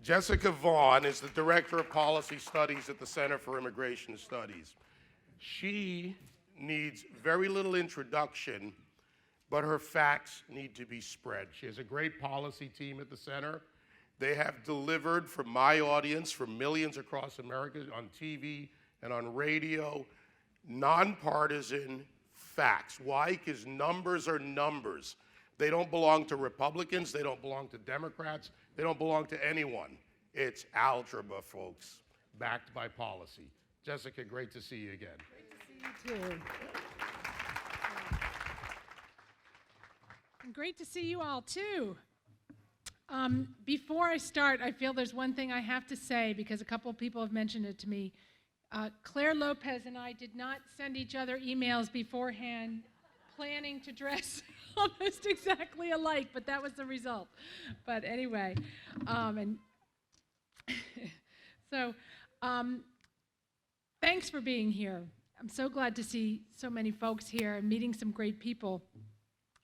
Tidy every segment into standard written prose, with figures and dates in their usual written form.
Jessica Vaughan is the Director of Policy Studies at the Center for Immigration Studies. She needs very little introduction, but her facts need to be spread. She has a great policy team at the center. They have delivered for my audience, for millions across America, on TV and on radio, nonpartisan facts. Why? Because numbers are numbers. They don't belong to Republicans, they don't belong to Democrats, they don't belong to anyone. It's algebra, folks, backed by policy. Jessica, great to see you again. Great to see you too. And great to see you all too. Before I start, I feel there's one thing I have to say because a couple of people have mentioned it to me. Claire Lopez and I did not send each other emails beforehand planning to dress almost exactly alike, but that was the result. But anyway, thanks for being here. I'm so glad to see so many folks here and meeting some great people.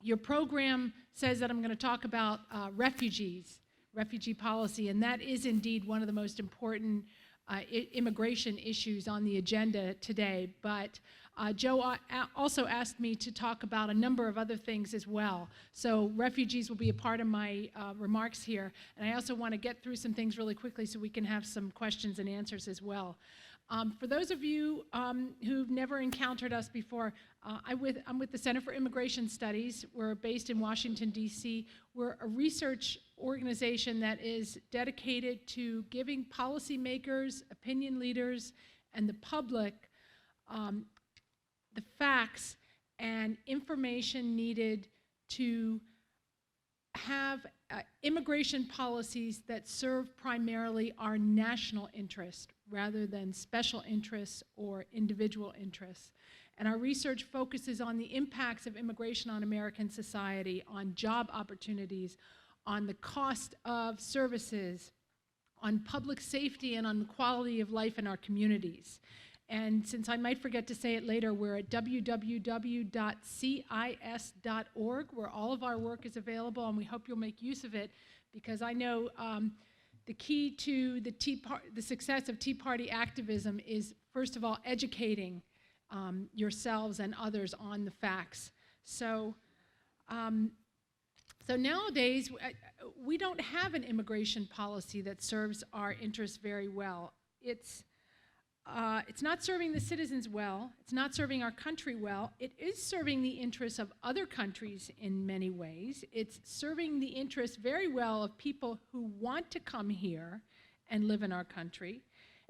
Your program says that I'm going to talk about refugee policy, and that is indeed one of the most important immigration issues on the agenda today. But Joe also asked me to talk about a number of other things as well. So refugees will be a part of my remarks here. And I also want to get through some things really quickly so we can have some questions and answers as well. For those of you who've never encountered us before, I'm with the Center for Immigration Studies. We're based in Washington, D.C. We're a research organization that is dedicated to giving policymakers, opinion leaders, and the public the facts and information needed to have immigration policies that serve primarily our national interest rather than special interests or individual interests. And our research focuses on the impacts of immigration on American society, on job opportunities, on the cost of services, on public safety, and on the quality of life in our communities. And since I might forget to say it later, we're at www.cis.org, where all of our work is available, and we hope you'll make use of it, because I know the key to the success of Tea Party activism is, first of all, educating yourselves and others on the facts. So nowadays, we don't have an immigration policy that serves our interests very well. It's not serving the citizens well. It's not serving our country well. It is serving the interests of other countries in many ways. It's serving the interests very well of people who want to come here and live in our country.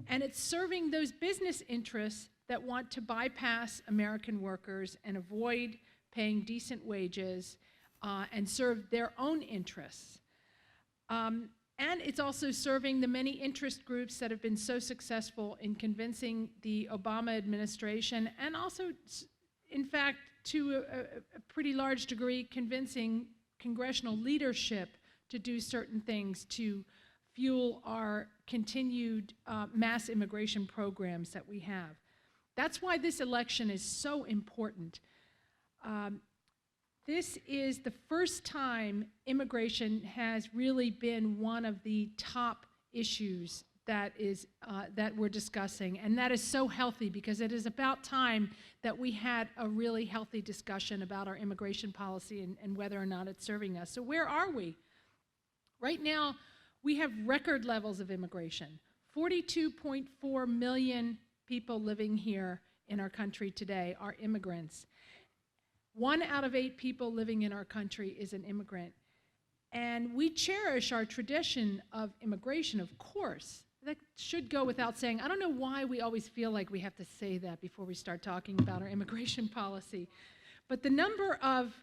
And it's serving those business interests that want to bypass American workers and avoid paying decent wages and serve their own interests. And it's also serving the many interest groups that have been so successful in convincing the Obama administration, and also, in fact, to a pretty large degree, convincing congressional leadership to do certain things to fuel our continued mass immigration programs that we have. That's why this election is so important. This is the first time immigration has really been one of the top issues that we're discussing, and that is so healthy because it is about time that we had a really healthy discussion about our immigration policy and whether or not it's serving us. So where are we? Right now, we have record levels of immigration. 42.4 million people living here in our country today are immigrants. 1 out of 8 people living in our country is an immigrant. And we cherish our tradition of immigration, of course. That should go without saying. I don't know why we always feel like we have to say that before we start talking about our immigration policy. But the number of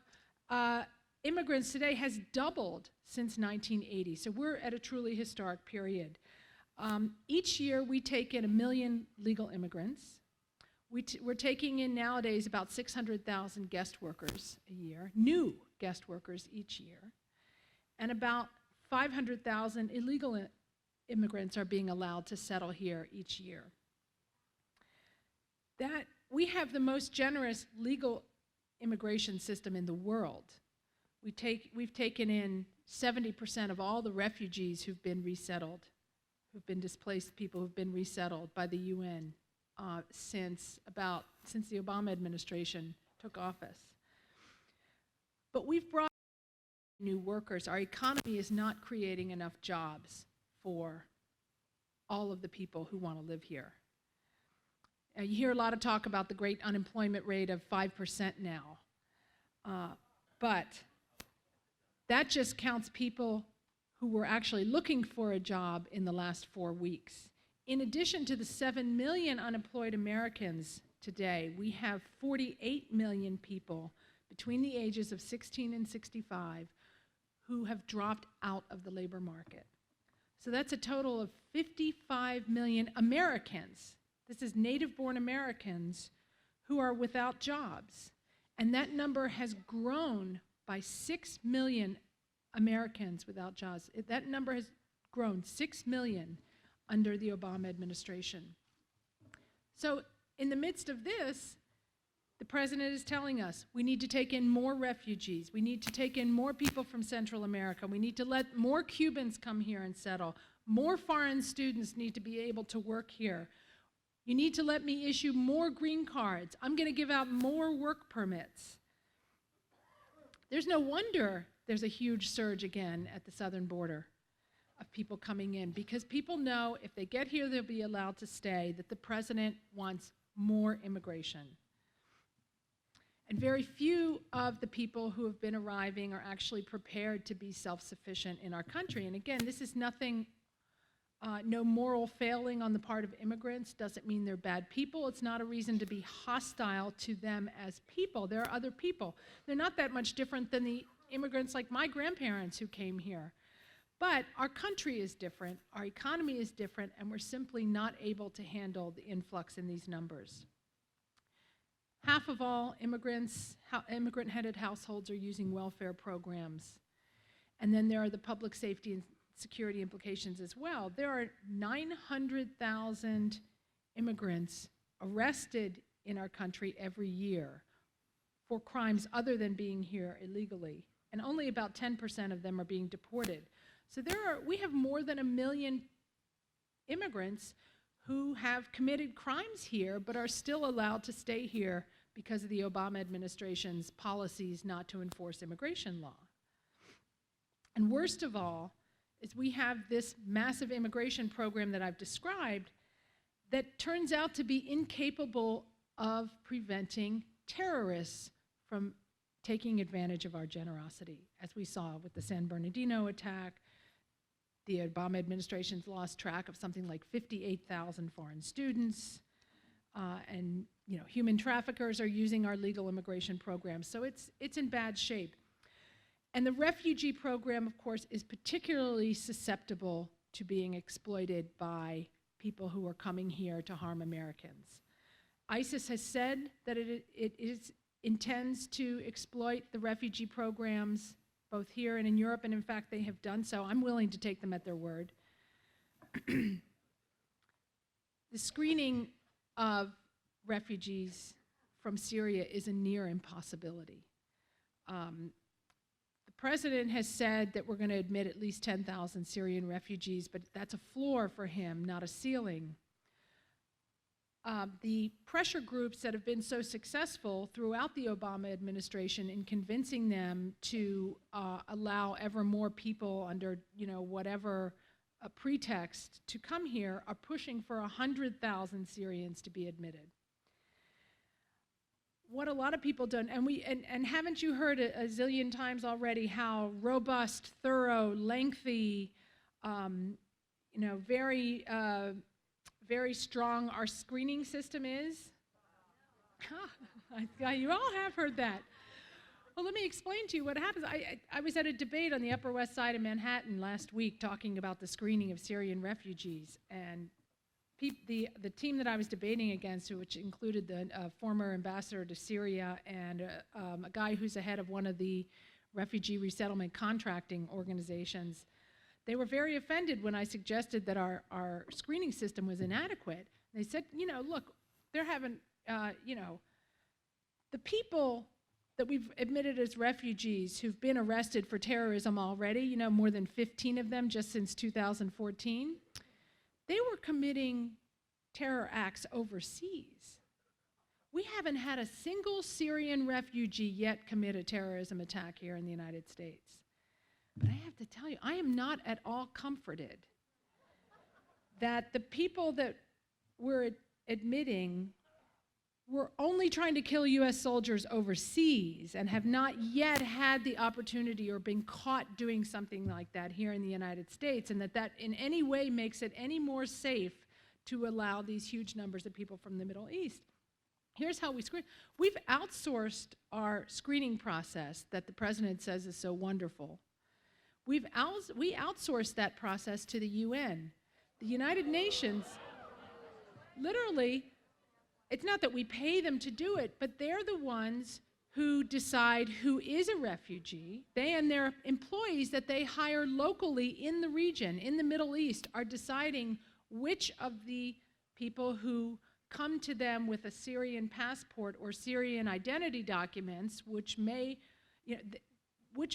immigrants today has doubled since 1980. So we're at a truly historic period. Each year we take in 1 million legal immigrants. We're taking in nowadays about 600,000 guest workers a year, new guest workers each year, and about 500,000 illegal immigrants are being allowed to settle here each year. That we have the most generous legal immigration system in the world. We've taken in 70% of all the refugees who've been resettled, who've been displaced people who've been resettled by the UN since the Obama administration took office. But we've brought new workers. Our economy is not creating enough jobs for all of the people who want to live here. You hear a lot of talk about the great unemployment rate of 5% now. But that just counts people who were actually looking for a job in the last 4 weeks. In addition to the 7 million unemployed Americans today, we have 48 million people between the ages of 16 and 65 who have dropped out of the labor market. So that's a total of 55 million Americans. This is native-born Americans who are without jobs. And that number has grown by 6 million Americans without jobs. That number has grown 6 million under the Obama administration. So in the midst of this, the president is telling us we need to take in more refugees. We need to take in more people from Central America. We need to let more Cubans come here and settle. More foreign students need to be able to work here. You need to let me issue more green cards. I'm going to give out more work permits. There's no wonder there's a huge surge again at the southern border of people coming in, because people know if they get here, they'll be allowed to stay, that the president wants more immigration. And very few of the people who have been arriving are actually prepared to be self-sufficient in our country. And again, this is nothing, no moral failing on the part of immigrants. Doesn't mean they're bad people. It's not a reason to be hostile to them as people. There are other people. They're not that much different than the immigrants like my grandparents who came here. But our country is different, our economy is different, and we're simply not able to handle the influx in these numbers. Half of all immigrant-headed households are using welfare programs. And then there are the public safety and security implications as well. There are 900,000 immigrants arrested in our country every year for crimes other than being here illegally. And only about 10% of them are being deported. So we have more than 1 million immigrants who have committed crimes here but are still allowed to stay here because of the Obama administration's policies not to enforce immigration law. And worst of all is we have this massive immigration program that I've described that turns out to be incapable of preventing terrorists from taking advantage of our generosity, as we saw with the San Bernardino attack. The Obama administration's lost track of something like 58,000 foreign students, and human traffickers are using our legal immigration program. So it's in bad shape. And the refugee program, of course, is particularly susceptible to being exploited by people who are coming here to harm Americans. ISIS has said that it intends to exploit the refugee programs both here and in Europe, and in fact they have done so. I'm willing to take them at their word. The screening of refugees from Syria is a near impossibility. The president has said that we're going to admit at least 10,000 Syrian refugees, but that's a floor for him, not a ceiling. The pressure groups that have been so successful throughout the Obama administration in convincing them to allow ever more people under whatever pretext to come here are pushing for 100,000 Syrians to be admitted. What a lot of people don't, and haven't you heard a zillion times already how robust, thorough, lengthy, very strong our screening system is? You all have heard that. Well, let me explain to you what happens. I was at a debate on the Upper West Side of Manhattan last week talking about the screening of Syrian refugees, and the team that I was debating against, which included the former ambassador to Syria and a guy who's the head of one of the refugee resettlement contracting organizations, they were very offended when I suggested that our screening system was inadequate. They said, look, they're having, the people that we've admitted as refugees who've been arrested for terrorism already, more than 15 of them just since 2014, they were committing terror acts overseas. We haven't had a single Syrian refugee yet commit a terrorism attack here in the United States. But I have to tell you, I am not at all comforted that the people that we're admitting were only trying to kill U.S. soldiers overseas and have not yet had the opportunity or been caught doing something like that here in the United States, and that in any way makes it any more safe to allow these huge numbers of people from the Middle East. Here's how we screen. We've outsourced our screening process that the president says is so wonderful. We outsourced that process to the UN. The United Nations, literally, it's not that we pay them to do it, but they're the ones who decide who is a refugee. They and their employees that they hire locally in the region, in the Middle East, are deciding which of the people who come to them with a Syrian passport or Syrian identity documents, which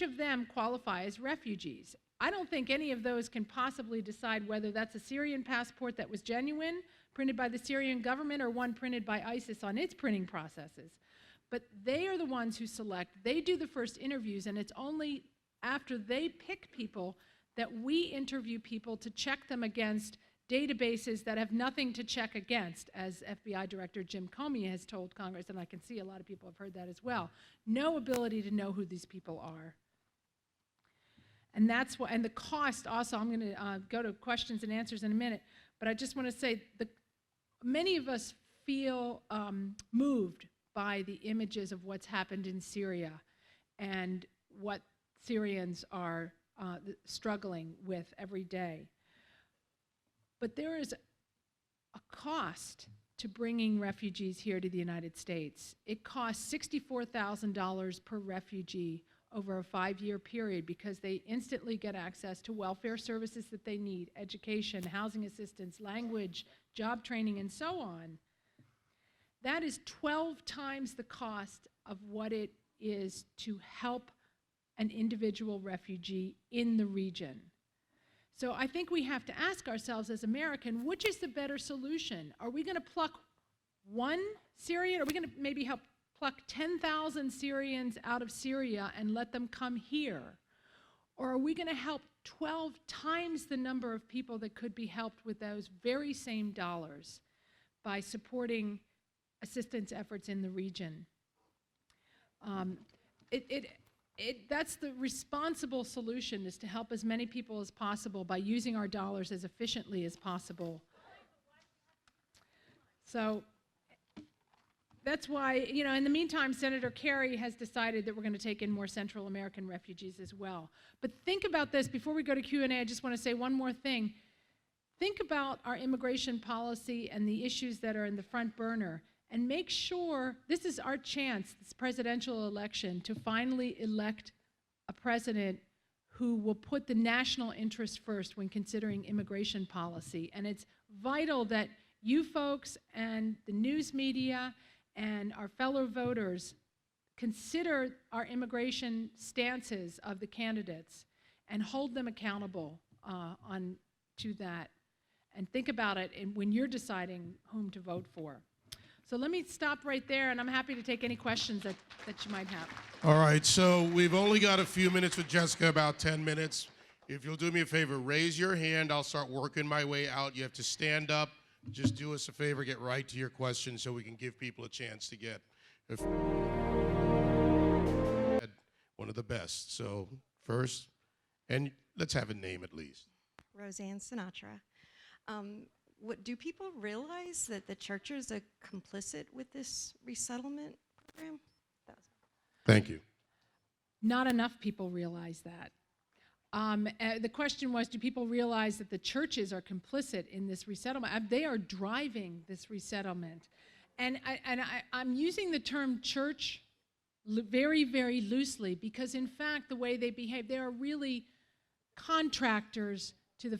of them qualify as refugees. I don't think any of those can possibly decide whether that's a Syrian passport that was genuine, printed by the Syrian government, or one printed by ISIS on its printing processes. But they are the ones who select. They do the first interviews, and it's only after they pick people that we interview people to check them against databases that have nothing to check against, as FBI Director Jim Comey has told Congress, and I can see a lot of people have heard that as well. No ability to know who these people are. And that's what, and the cost also, I'm going to go to questions and answers in a minute, but I just want to say many of us feel moved by the images of what's happened in Syria and what Syrians are struggling with every day. But there is a cost to bringing refugees here to the United States. It costs $64,000 per refugee over a 5-year period because they instantly get access to welfare services that they need, education, housing assistance, language, job training, and so on. That is 12 times the cost of what it is to help an individual refugee in the region. So I think we have to ask ourselves as Americans, which is the better solution? Are we going to pluck one Syrian? Are we going to maybe help pluck 10,000 Syrians out of Syria and let them come here? Or are we going to help 12 times the number of people that could be helped with those very same dollars by supporting assistance efforts in the region? That's the responsible solution, is to help as many people as possible by using our dollars as efficiently as possible. So that's why, in the meantime, Senator Kerry has decided that we're going to take in more Central American refugees as well. But think about this. Before we go to Q&A, I just want to say one more thing. Think about our immigration policy and the issues that are in the front burner, and make sure, this is our chance, this presidential election, to finally elect a president who will put the national interest first when considering immigration policy. And it's vital that you folks and the news media and our fellow voters consider our immigration stances of the candidates and hold them accountable to that. And think about it when you're deciding whom to vote for. So let me stop right there, and I'm happy to take any questions that you might have. All right, so we've only got a few minutes with Jessica, about 10 minutes. If you'll do me a favor, raise your hand. I'll start working my way out. You have to stand up. Just do us a favor, get right to your question so we can give people a chance to get one of the best. So first, and let's have a name at least. Roseanne Sinatra. Do people realize that the churches are complicit with this resettlement program? Thank you. Not enough people realize that. The question was, do people realize that the churches are complicit in this resettlement? They are driving this resettlement. And I'm using the term church very, very loosely because, in fact, the way they behave, they are really contractors to the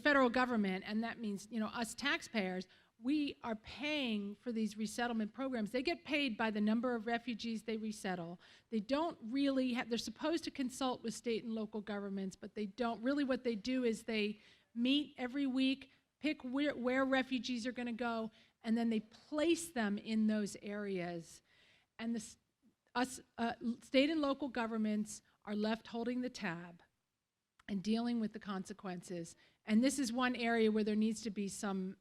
federal government, and that means us taxpayers. we are paying for these resettlement programs. They get paid by the number of refugees they resettle. They don't really have, they're supposed to consult with state and local governments, but they don't. Really what they do is they meet every week, pick where refugees are going to go, and then they place them in those areas. And state and local governments are left holding the tab and dealing with the consequences. And this is one area where there needs to be some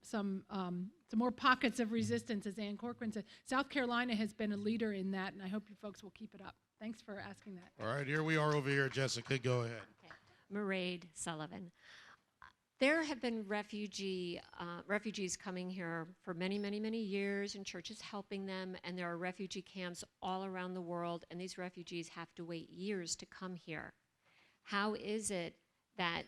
more pockets of resistance, as Ann Corcoran said. South Carolina has been a leader in that, and I hope you folks will keep it up. Thanks for asking that. All right, here we are over here. Jessica, go ahead. Okay. Mairead Sullivan. There have been refugees coming here for many, many, many years, and churches helping them, and there are refugee camps all around the world, and these refugees have to wait years to come here. How is it that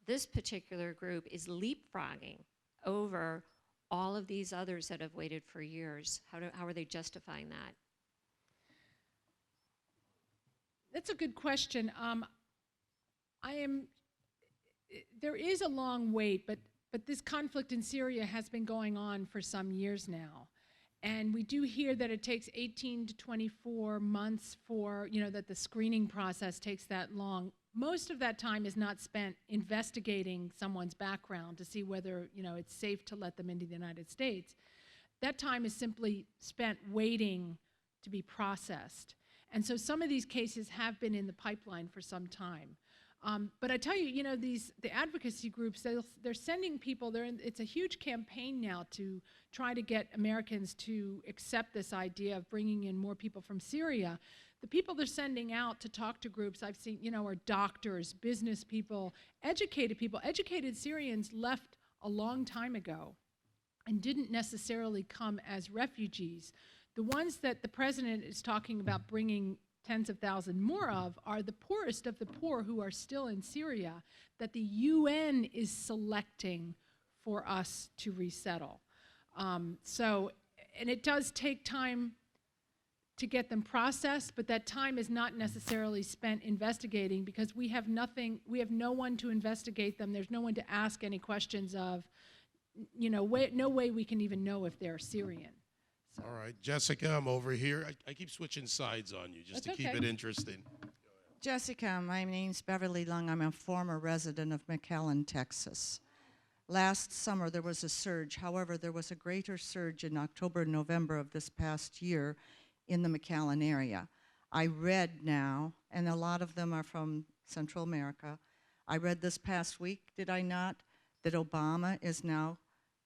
this particular group is leapfrogging over all of these others that have waited for years? How are they justifying that? That's a good question. There is a long wait, but this conflict in Syria has been going on for some years now. And we do hear that it takes 18 to 24 months for, that the screening process takes that long. Most of that time is not spent investigating someone's background to see whether, it's safe to let them into the United States. That time is simply spent waiting to be processed. And so some of these cases have been in the pipeline for some time. But I tell you, the advocacy groups, they're sending people, it's a huge campaign now to try to get Americans to accept this idea of bringing in more people from Syria. The people they're sending out to talk to groups I've seen, are doctors, business people. Educated Syrians left a long time ago and didn't necessarily come as refugees. The ones that the president is talking about bringing tens of thousands more of are the poorest of the poor who are still in Syria that the UN is selecting for us to resettle. And it does take time to get them processed, but that time is not necessarily spent investigating because we have no one to investigate them. There's no one to ask any questions of, no way we can even know if they're Syrian. So. All right, Jessica, I'm over here. I keep switching sides on you just That's to keep okay. it interesting. Jessica, my name's Beverly Lung. I'm a former resident of McAllen, Texas. Last summer there was a surge. However, there was a greater surge in October and November of this past year in the McAllen area. I read now, and a lot of them are from Central America. I read this past week, did I not, that Obama is now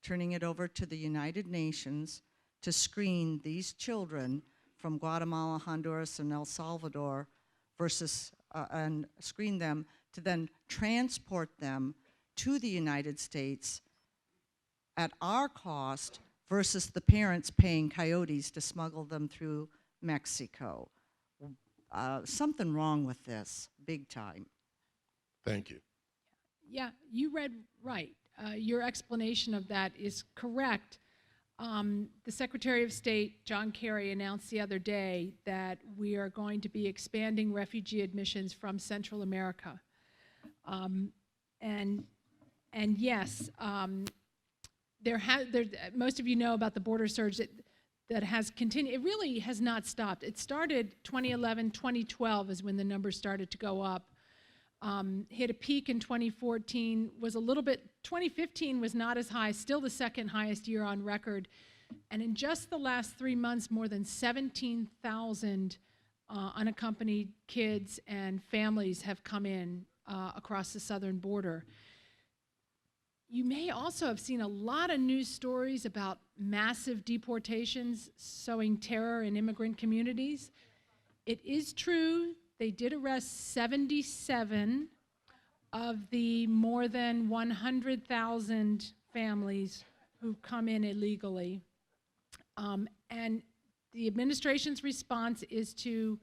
turning it over to the United Nations to screen these children from Guatemala, Honduras, and El Salvador and screen them to then transport them to the United States at our cost versus the parents paying coyotes to smuggle them through Mexico. Something wrong with this, big time. Thank you. Yeah, you read right. Your explanation of that is correct. The Secretary of State, John Kerry, announced the other day that we are going to be expanding refugee admissions from Central America. And yes, most of you know about the border surge that has continued. It really has not stopped. It started 2011, 2012 is when the numbers started to go up. Hit a peak in 2014, 2015 was not as high, still the second highest year on record. And in just the last 3 months, more than 17,000 unaccompanied kids and families have come in across the southern border. You may also have seen a lot of news stories about massive deportations sowing terror in immigrant communities. It is true. They did arrest 77 of the more than 100,000 families who come in illegally. And the administration's response is to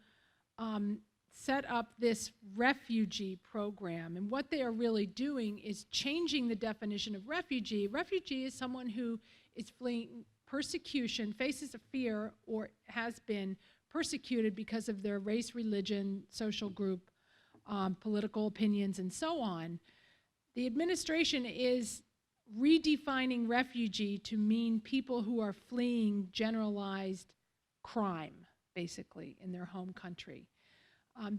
set up this refugee program. And what they are really doing is changing the definition of refugee. Refugee is someone who is fleeing persecution, faces a fear, or has been persecuted because of their race, religion, social group, political opinions, and so on. The administration is redefining refugee to mean people who are fleeing generalized crime, basically, in their home country.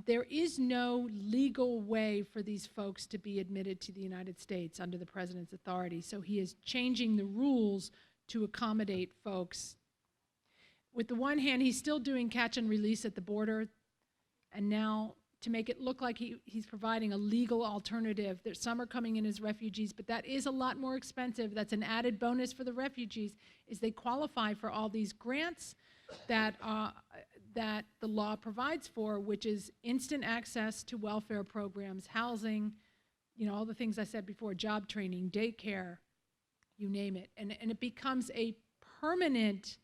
There is no legal way for these folks to be admitted to the United States under the president's authority, so he is changing the rules to accommodate folks. With the one hand, he's still doing catch and release at the border, and now to make it look like he's providing a legal alternative. Some are coming in as refugees, but that is a lot more expensive. That's an added bonus for the refugees, is they qualify for all these grants that the law provides for, which is instant access to welfare programs, housing, all the things I said before, job training, daycare, you name it. And it becomes a permanent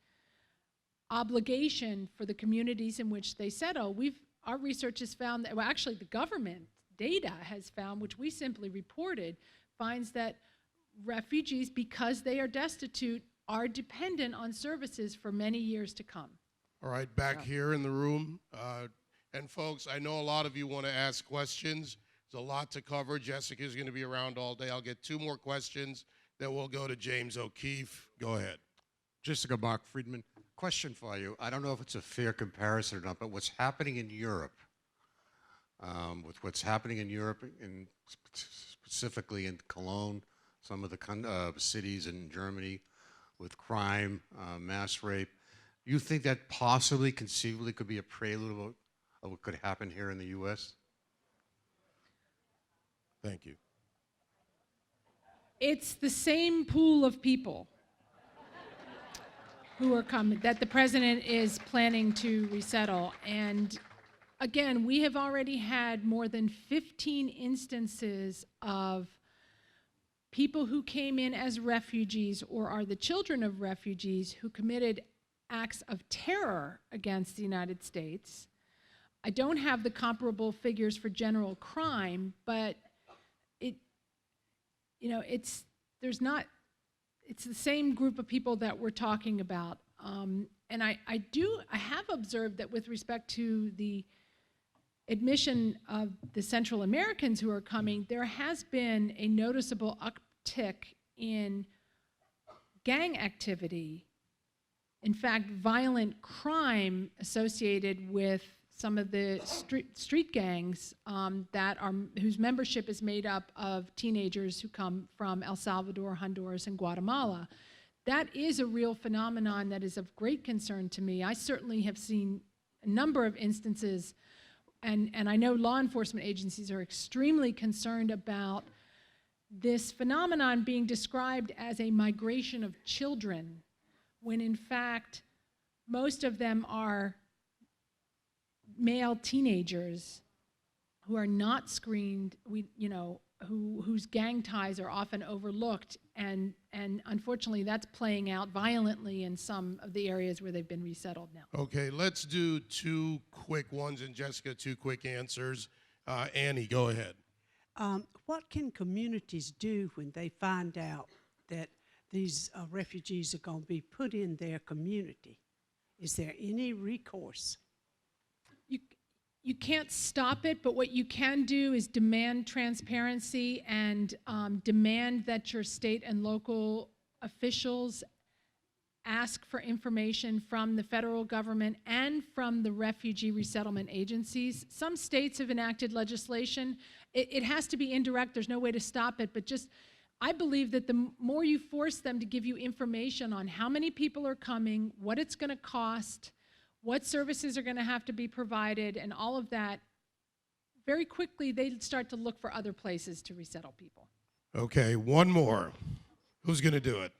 obligation for the communities in which they settle. Our research has found that, well, actually the government data has found, which we simply reported, finds that refugees, because they are destitute, are dependent on services for many years to come. All right, back here in the room. And folks, I know a lot of you want to ask questions. There's a lot to cover. Jessica's going to be around all day. I'll get 2 more questions, then we'll go to James O'Keefe. Go ahead. Jessica Mark Friedman, question for you. I don't know if it's a fair comparison or not, but what's happening in Europe, with what's happening in Europe, and specifically in Cologne, some of the cities in Germany, with crime, mass rape, you think that possibly, conceivably, could be a prelude of what could happen here in the U.S.? Thank you. It's the same pool of people who are coming, that the president is planning to resettle. And again, we have already had more than 15 instances of people who came in as refugees or are the children of refugees who committed acts of terror against the United States. I don't have the comparable figures for general crime, but it's the same group of people that we're talking about. And I have observed that with respect to the admission of the Central Americans who are coming, there has been a noticeable uptick in gang activity. In fact, violent crime associated with some of the street gangs whose membership is made up of teenagers who come from El Salvador, Honduras, and Guatemala. That is a real phenomenon that is of great concern to me. I certainly have seen a number of instances, and I know law enforcement agencies are extremely concerned about this phenomenon being described as a migration of children, when in fact most of them are male teenagers who are not screened, whose gang ties are often overlooked, and unfortunately that's playing out violently in some of the areas where they've been resettled now. Okay, let's do 2 quick ones, and Jessica, 2 quick answers. Annie, go ahead. What can communities do when they find out that these refugees are going to be put in their community? Is there any recourse? You can't stop it, but what you can do is demand transparency and demand that your state and local officials ask for information from the federal government and from the refugee resettlement agencies. Some states have enacted legislation. It has to be indirect. There's no way to stop it, but I believe that the more you force them to give you information on how many people are coming, what it's going to cost, what services are going to have to be provided, and all of that, very quickly they start to look for other places to resettle people. Okay, 1 more. Who's going to do it?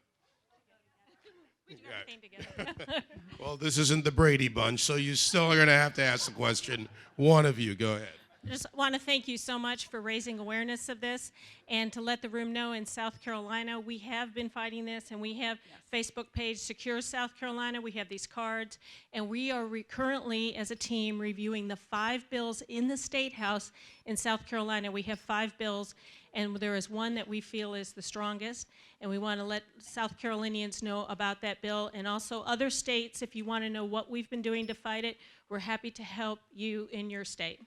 We do everything together. Well, this isn't the Brady Bunch, so you still are going to have to ask the question. One of you, go ahead. I just want to thank you so much for raising awareness of this, and to let the room know in South Carolina we have been fighting this, and we have Facebook page Secure South Carolina. We have these cards, and we are currently as a team reviewing the 5 bills in the State House in South Carolina. We have 5 bills, and there is one that we feel is the strongest, and we want to let South Carolinians know about that bill, and also other states. If you want to know what we've been doing to fight it, we're happy to help you in your state.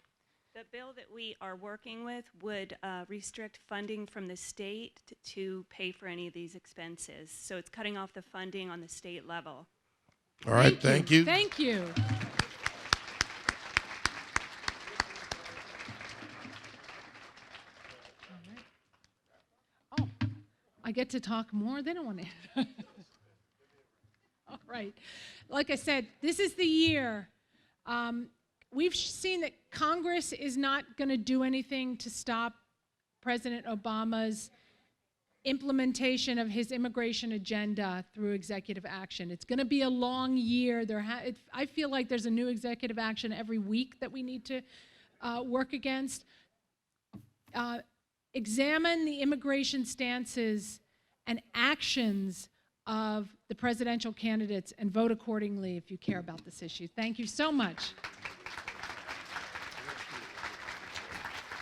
The bill that we are working with would restrict funding from the state to pay for any of these expenses. So it's cutting off the funding on the state level. All right, thank you. Thank you. All right. Oh, I get to talk more? They don't want to. All right. Like I said, this is the year. We've seen that Congress is not going to do anything to stop President Obama's implementation of his immigration agenda through executive action. It's going to be a long year. I feel like there's a new executive action every week that we need to work against. Examine the immigration stances and actions of the presidential candidates and vote accordingly if you care about this issue. Thank you so much.